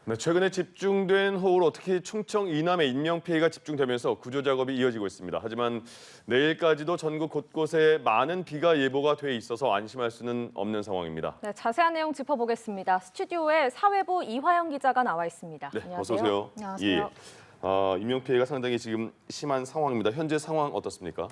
네, 최근에 집중된 호우로 특히 충청 이남에 인명피해가 집중되면서 구조작업이 이어지고 있습니다. 하지만 내일까지도 전국 곳곳에 많은 비가 예보가 돼 있어서 안심할 수는 없는 상황입니다. 네, 자세한 내용 짚어보겠습니다. 스튜디오에 사회부 이화영 기자가 나와 있습니다. 네, 안녕하세요. 어서 오세요. 안녕하세요. 인명피해가 상당히 지금 심한 상황입니다. 현재 상황 어떻습니까?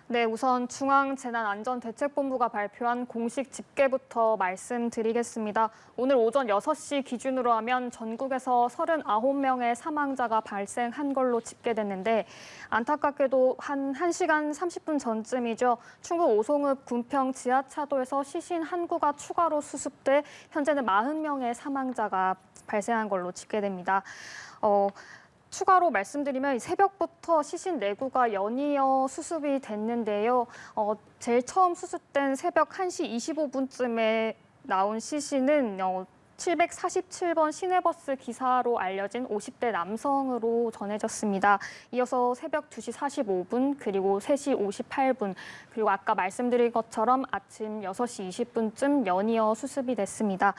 네, 우선 중앙재난안전대책본부가 발표한 공식 집계부터 말씀드리겠습니다. 오늘 오전 6시 기준으로 하면 전국에서 39명의 사망자가 발생한 걸로 집계됐는데 안타깝게도 한 1시간 30분 전쯤이죠. 충북 오송읍 군평 지하차도에서 시신 한 구가 추가로 수습돼 현재는 40명의 사망자가 발생한 걸로 집계됩니다. 추가로 말씀드리면 새벽부터 시신 4구가 연이어 수습이 됐는데요. 제일 처음 수습된 새벽 1시 25분쯤에 나온 시신은 747번 시내버스 기사로 알려진 50대 남성으로 전해졌습니다. 이어서 새벽 2시 45분, 그리고 3시 58분, 그리고 아까 말씀드린 것처럼 아침 6시 20분쯤 연이어 수습이 됐습니다.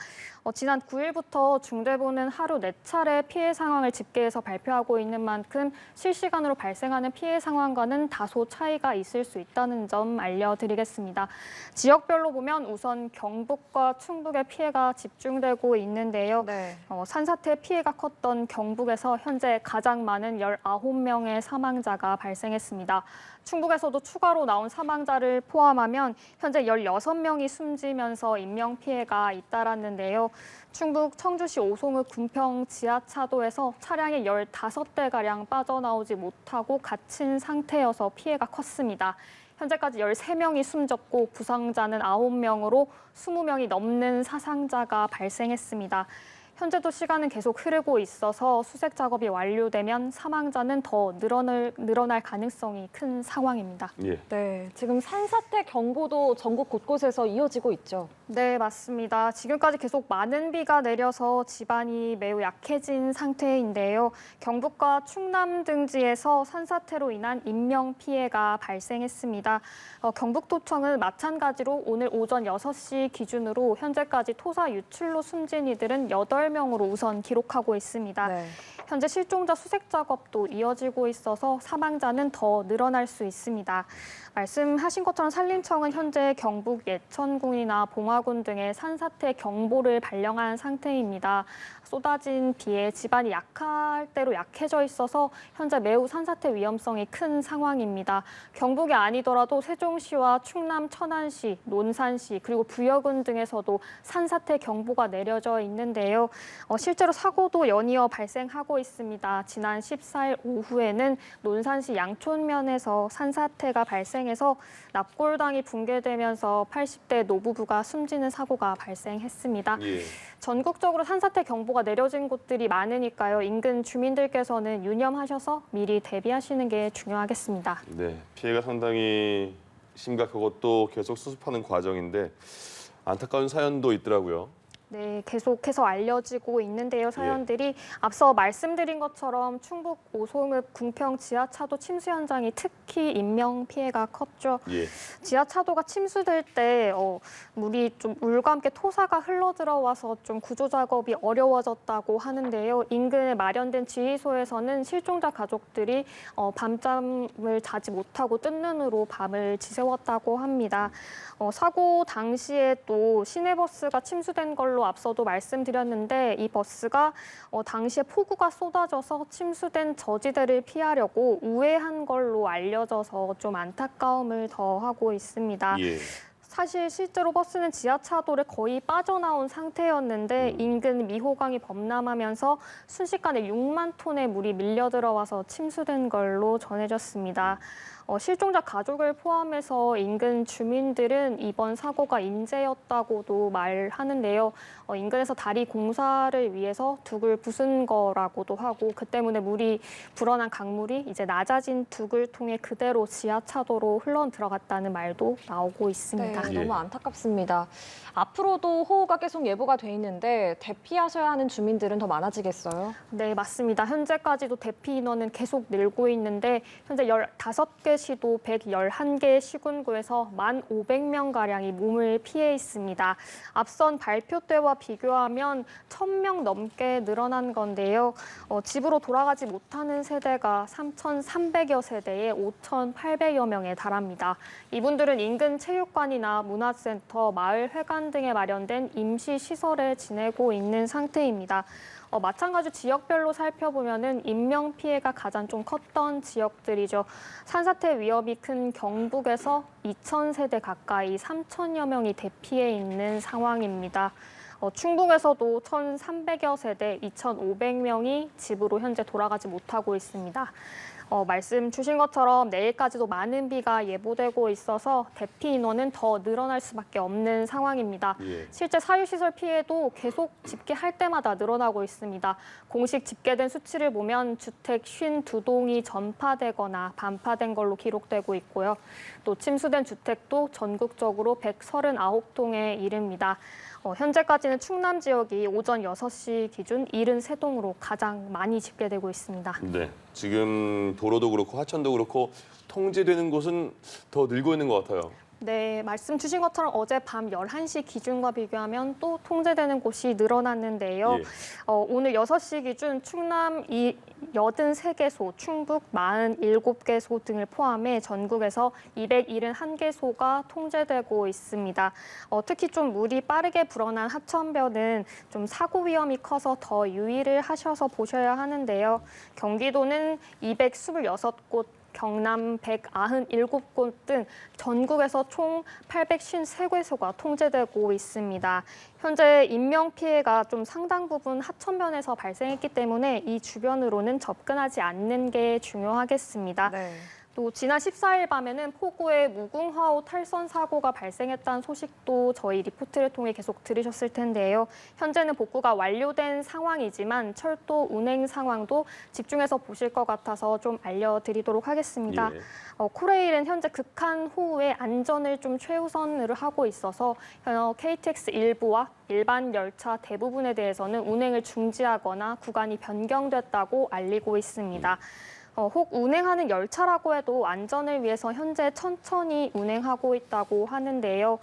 지난 9일부터 중대본은 하루 4차례 피해 상황을 집계해서 발표하고 있는 만큼 실시간으로 발생하는 피해 상황과는 다소 차이가 있을 수 있다는 점 알려드리겠습니다. 지역별로 보면 우선 경북과 충북의 피해가 집중되고 있는데요. 네. 산사태 피해가 컸던 경북에서 현재 가장 많은 19명의 사망자가 발생했습니다. 충북에서도 추가로 나온 사망자를 포함하면 현재 16명이 숨지면서 인명피해가 잇따랐는데요. 충북 청주시 오송읍 군평 지하차도에서 차량이 15대가량 빠져나오지 못하고 갇힌 상태여서 피해가 컸습니다. 현재까지 13명이 숨졌고 부상자는 9명으로 20명이 넘는 사상자가 발생했습니다. 현재도 시간은 계속 흐르고 있어서 수색 작업이 완료되면 사망자는 더 늘어날 가능성이 큰 상황입니다. 예. 네, 지금 산사태 경보도 전국 곳곳에서 이어지고 있죠. 네, 맞습니다. 지금까지 계속 많은 비가 내려서 지반이 매우 약해진 상태인데요. 경북과 충남 등지에서 산사태로 인한 인명피해가 발생했습니다. 경북도청은 마찬가지로 오늘 오전 6시 기준으로 현재까지 토사 유출로 숨진 이들은 8명으로 우선 기록하고 있습니다. 네. 현재 실종자 수색 작업도 이어지고 있어서 사망자는 더 늘어날 수 있습니다. 말씀하신 것처럼 산림청은 현재 경북 예천군이나 봉화군 등의 산사태 경보를 발령한 상태입니다. 쏟아진 비에 지반이 약할 대로 약해져 있어서 현재 매우 산사태 위험성이 큰 상황입니다. 경북이 아니더라도 세종시와 충남 천안시, 논산시, 그리고 부여군 등에서도 산사태 경보가 내려져 있는데요. 실제로 사고도 연이어 발생하고 있습니다. 지난 14일 오후에는 논산시 양촌면에서 산사태가 발생해서 납골당이 붕괴되면서 80대 노부부가 숨지는 사고가 발생했습니다. 예. 전국적으로 산사태 경보가 내려진 곳들이 많으니까요. 인근 주민들께서는 유념하셔서 미리 대비하시는 게 중요하겠습니다. 네, 피해가 상당히 심각하고 또 계속 수습하는 과정인데 안타까운 사연도 있더라고요. 네, 계속해서 알려지고 있는데요, 사연들이. 앞서 말씀드린 것처럼 충북 오송읍 궁평 지하차도 침수 현장이 특히 인명피해가 컸죠. 예. 지하차도가 침수될 때 물과 함께 토사가 흘러들어와서 좀 구조 작업이 어려워졌다고 하는데요. 인근에 마련된 지휘소에서는 실종자 가족들이 밤잠을 자지 못하고 뜬 눈으로 밤을 지새웠다고 합니다. 사고 당시에 또 시내버스가 침수된 걸로 앞서도 말씀드렸는데 이 버스가 당시에 폭우가 쏟아져서 침수된 저지대를 피하려고 우회한 걸로 알려져서 좀 안타까움을 더하고 있습니다. 예. 사실 실제로 버스는 지하차도를 거의 빠져나온 상태였는데 인근 미호강이 범람하면서 순식간에 6만 톤의 물이 밀려 들어와서 침수된 걸로 전해졌습니다. 실종자 가족을 포함해서 인근 주민들은 이번 사고가 인재였다고도 말하는데요. 인근에서 다리 공사를 위해서 둑을 부순 거라고도 하고 그 때문에 불어난 강물이 이제 낮아진 둑을 통해 그대로 지하차도로 흘러 들어갔다는 말도 나오고 있습니다. 네. 네, 예. 너무 안타깝습니다. 앞으로도 호우가 계속 예보가 돼 있는데 대피하셔야 하는 주민들은 더 많아지겠어요? 네, 맞습니다. 현재까지도 대피 인원은 계속 늘고 있는데 현재 15개 시도 111개 시군구에서 1,500명가량이 몸을 피해 있습니다. 앞선 발표 때와 비교하면 1,000명 넘게 늘어난 건데요. 집으로 돌아가지 못하는 세대가 3,300여 세대에 5,800여 명에 달합니다. 이분들은 인근 체육관이나 문화센터, 마을회관 등에 마련된 임시시설에 지내고 있는 상태입니다. 마찬가지로 지역별로 살펴보면은 인명 피해가 가장 좀 컸던 지역들이죠. 산사태 위협이 큰 경북에서 2,000세대 가까이 3,000여 명이 대피해 있는 상황입니다. 충북에서도 1,300여 세대 2,500명이 집으로 현재 돌아가지 못하고 있습니다. 말씀 주신 것처럼 내일까지도 많은 비가 예보되고 있어서 대피 인원은 더 늘어날 수밖에 없는 상황입니다. 예. 실제 사유시설 피해도 계속 집계할 때마다 늘어나고 있습니다. 공식 집계된 수치를 보면 주택 52동이 전파되거나 반파된 걸로 기록되고 있고요. 또 침수된 주택도 전국적으로 139동에 이릅니다. 현재까지는 충남 지역이 오전 6시 기준 73동으로 가장 많이 집계되고 있습니다. 네, 지금 도로도 그렇고 하천도 그렇고 통제되는 곳은 더 늘고 있는 것 같아요. 네, 말씀 주신 것처럼 어제 밤 11시 기준과 비교하면 또 통제되는 곳이 늘어났는데요. 예. 오늘 6시 기준 충남 83개소, 충북 47개소 등을 포함해 전국에서 271개소가 통제되고 있습니다. 특히 좀 물이 빠르게 불어난 하천변은 좀 사고 위험이 커서 더 유의를 하셔서 보셔야 하는데요. 경기도는 226곳, 경남 197곳 등 전국에서 총 853개소가 통제되고 있습니다. 현재 인명 피해가 좀 상당 부분 하천변에서 발생했기 때문에 이 주변으로는 접근하지 않는 게 중요하겠습니다. 네. 또 지난 14일 밤에는 포구에 무궁화호 탈선 사고가 발생했다는 소식도 저희 리포트를 통해 계속 들으셨을 텐데요. 현재는 복구가 완료된 상황이지만 철도 운행 상황도 집중해서 보실 것 같아서 좀 알려드리도록 하겠습니다. 예. 코레일은 현재 극한 호우의 안전을 좀 최우선으로 하고 있어서 KTX 일부와 일반 열차 대부분에 대해서는 운행을 중지하거나 구간이 변경됐다고 알리고 있습니다. 혹 운행하는 열차라고 해도 안전을 위해서 현재 천천히 운행하고 있다고 하는데요.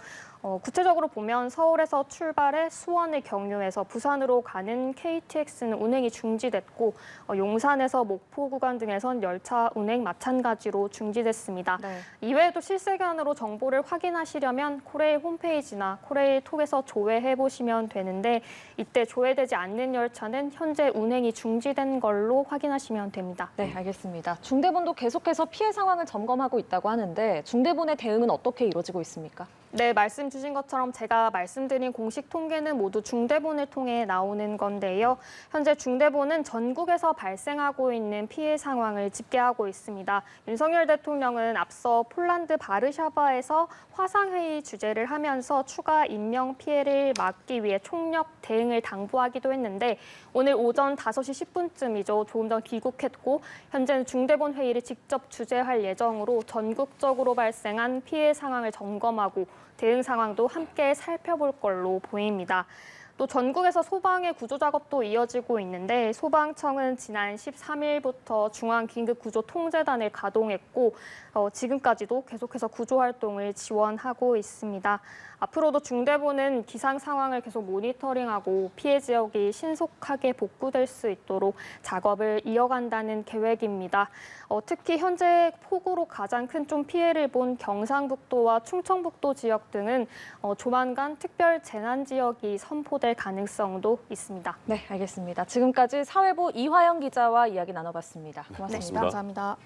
구체적으로 보면 서울에서 출발해 수원을 경유해서 부산으로 가는 KTX는 운행이 중지됐고 용산에서 목포 구간 등에선 열차 운행 마찬가지로 중지됐습니다. 네. 이외에도 실시간으로 정보를 확인하시려면 코레일 홈페이지나 코레일 톡에서 조회해 보시면 되는데 이때 조회되지 않는 열차는 현재 운행이 중지된 걸로 확인하시면 됩니다. 네, 알겠습니다. 중대본도 계속해서 피해 상황을 점검하고 있다고 하는데 중대본의 대응은 어떻게 이루어지고 있습니까? 네, 말씀 주신 것처럼 제가 말씀드린 공식 통계는 모두 중대본을 통해 나오는 건데요. 현재 중대본은 전국에서 발생하고 있는 피해 상황을 집계하고 있습니다. 윤석열 대통령은 앞서 폴란드 바르샤바에서 화상회의 주재를 하면서 추가 인명 피해를 막기 위해 총력 대응을 당부하기도 했는데 오늘 오전 5시 10분쯤이죠. 조금 전 귀국했고 현재는 중대본 회의를 직접 주재할 예정으로 전국적으로 발생한 피해 상황을 점검하고 대응 상황도 함께 살펴볼 걸로 보입니다. 또 전국에서 소방의 구조 작업도 이어지고 있는데 소방청은 지난 13일부터 중앙긴급구조통제단을 가동했고 지금까지도 계속해서 구조 활동을 지원하고 있습니다. 앞으로도 중대본은 기상 상황을 계속 모니터링하고 피해 지역이 신속하게 복구될 수 있도록 작업을 이어간다는 계획입니다. 특히 현재 폭우로 가장 큰 좀 피해를 본 경상북도와 충청북도 지역 등은 조만간 특별 재난 지역이 선포될 가능성도 있습니다. 네, 알겠습니다. 지금까지 사회부 이화영 기자와 이야기 나눠봤습니다. 고맙습니다. 고맙습니다. 감사합니다.